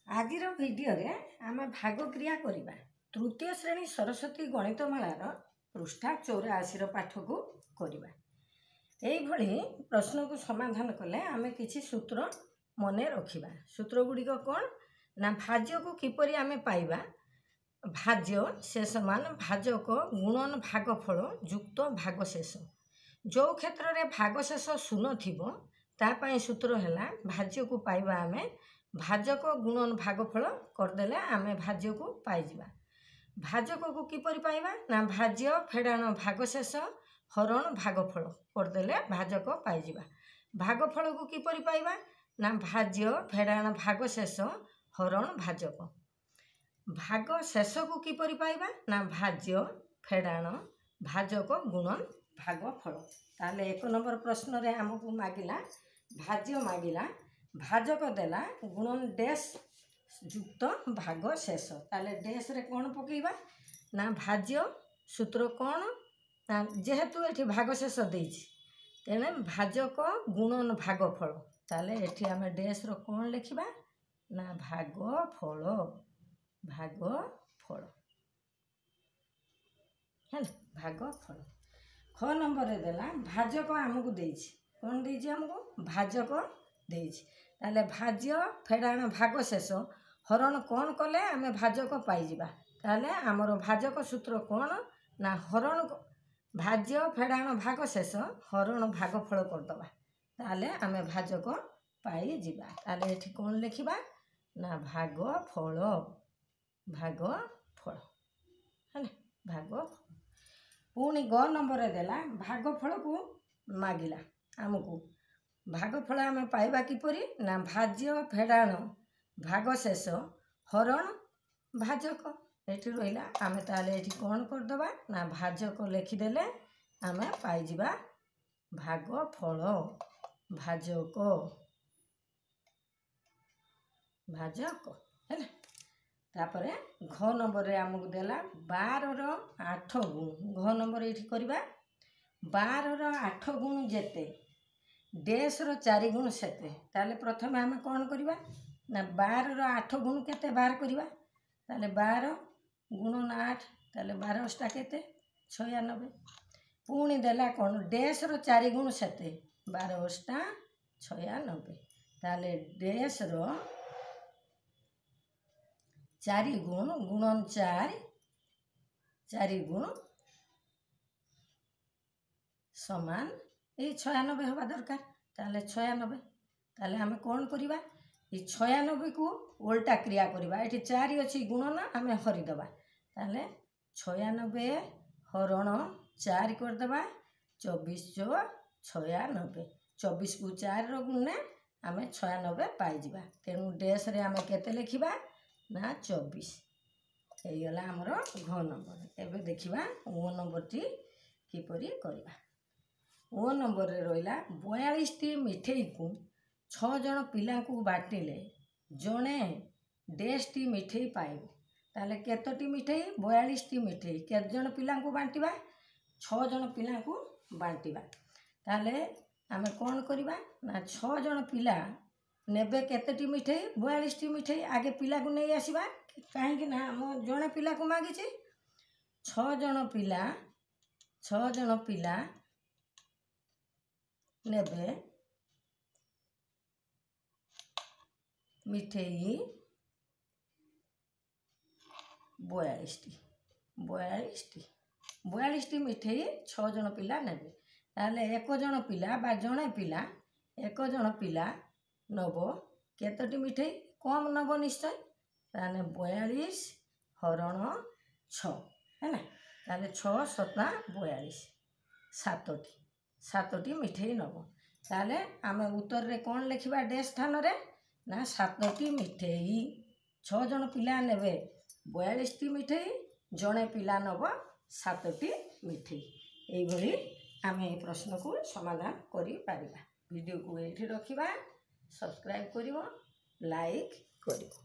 आजिर video रे आमे भाग क्रिया करिबा। तृतीय श्रेणी सरस्वती गणित मेलार पृष्ठा 84 पाठ को करिबा। एई भली प्रश्न को समाधान कले आमे किछि सूत्र मने रखिबा। सूत्र गुडी को कोन ना भाज्य को किपरि आमे पाइबा। भाज्य से समान भाजक गुणन भागफल युक्त भागशेष। जो क्षेत्र रे भागशेष शून्य थिबो ता पई सूत्र हैला भाज्य को पाइबा आमे भाजक गुणन भागफल करदेले आमे भाज्य को पाइजिबा। भाजक को किपरि पाइबा ना भाज्य फेडाण भागशेष हरण भागफल करदेले भाजक पाइजिबा। भागफल को किपरि पाइबा ना भाज्य फेडाण भागशेष हरण भाजक। भागशेष को किपरि पाइबा ना भाज्य फेडाण भाजक गुणन भागफल। ताले 1 नंबर प्रश्न रे हमकु मागिला भाज्य मागिला भाजक देला गुणन डैश युक्त भागशेष। ताले डैश रे कोन पकेइबा ना भाज्य सूत्र कोन ना जेहेतु एठी भागशेष देइछि तेने भाजक गुणन भागफल। ताले एठी हमें डैश रो कोन लिखिबा ना भागफल भागफल है भागफल। ख नंबर रे देला भाजक हमकु देइछि कोन देइछि हमकु भाजक देइछि। ताले भाज्य फेडाण भागशेष हरण कोन कले आमे भाजक पाइजिबा। ताले हमर भाजक सूत्र कोन ना हरण भाज्य फेडाण भागशेष हरण भागफल करदबा। ताले आमे भाजक पाइजिबा। ताले एठी कोन लिखिबा ना भागफल भागफल है भागफल। पुणी ग नंबर रे देला भागफल को मागिला हमकु भागफल आमे पाइबा किपरि ना भाज्य फेडाण भागशेष हरण भाजक। एठी रहिला आमे ताले एठी कोन करदबा ना भाजक लिखिदेले आमे पाइजिबा भागफल भाजक भाजक है। तापरे घ नंबर रे हमकु देला 12 रो 8 गुण। घ नंबर एठी करबा 12 रो 8 गुण जेते डैश रो 4 गुण सेते। ताले प्रथमे हमें कौन करिबा ना 12 रो 8 गुण केते बाहर करिबा। ताले 12 गुणन 8 ताले 12 अष्टा केते 96। पुणी देला कौन डैश रो 4 गुण सेते 12 अष्टा 96। ताले डैश रो 4 गुण गुणन 4 गुण समान ये 96 हवा दरकार। ताले 96 ताले हमें कौन करिबा ये 96 को उल्टा क्रिया करिबा। एठी 4 अछि गुणन हमें हरि दबा। ताले 96 हरण 4 कर दबा 24 जो 96। 24 को 4 रो गुणे हमें 96 पाई जिबा। तेनु डैश रे हमें केते लिखिबा ना 24। एई गला हमरो घ नंबर। एबे देखिबा ओ नंबर टी किपरि करिबा। ओ नंबर रे रहिला 42 टी मिठेई को 6 जन पिला को बाटिले जणे डैश टी मिठेई पाइबो। ताले केतोटी मिठेई 42 टी मिठेई केत जन पिला को बांटिबा 6 जन पिला को बांटिबा। ताले हमें कौन करिबा ना 6 जन पिला नेबे केतेटी मिठेई 42 टी मिठेई आगे पिला को नै आसीबा काहे कि ना हम जणे पिला को मागिछि 6 जन पिला नेबे मिठेई 42 टी मिठेई 6 जन पिला नेबे। ताले 1 जन पिला बा जणे पिला 1 जन पिला नबो केतोटी मिठेई कम नबो निश्चय। ताले 42 हरण 6 है ना। ताले 6 7 42 7टी मिठेई नबो। ताले आमे उत्तर रे कौन लिखिबा डैश स्थान रे ना 7टी मिठेई 6 जन पिला नेबे 42 टी मिठेई जणे पिला नबो 7टी मिठेई। एई भली आमे ए प्रश्न को समाधान करि पारिबा। वीडियो को एठी रखिबा सब्सक्राइब करिवो लाइक करिवो।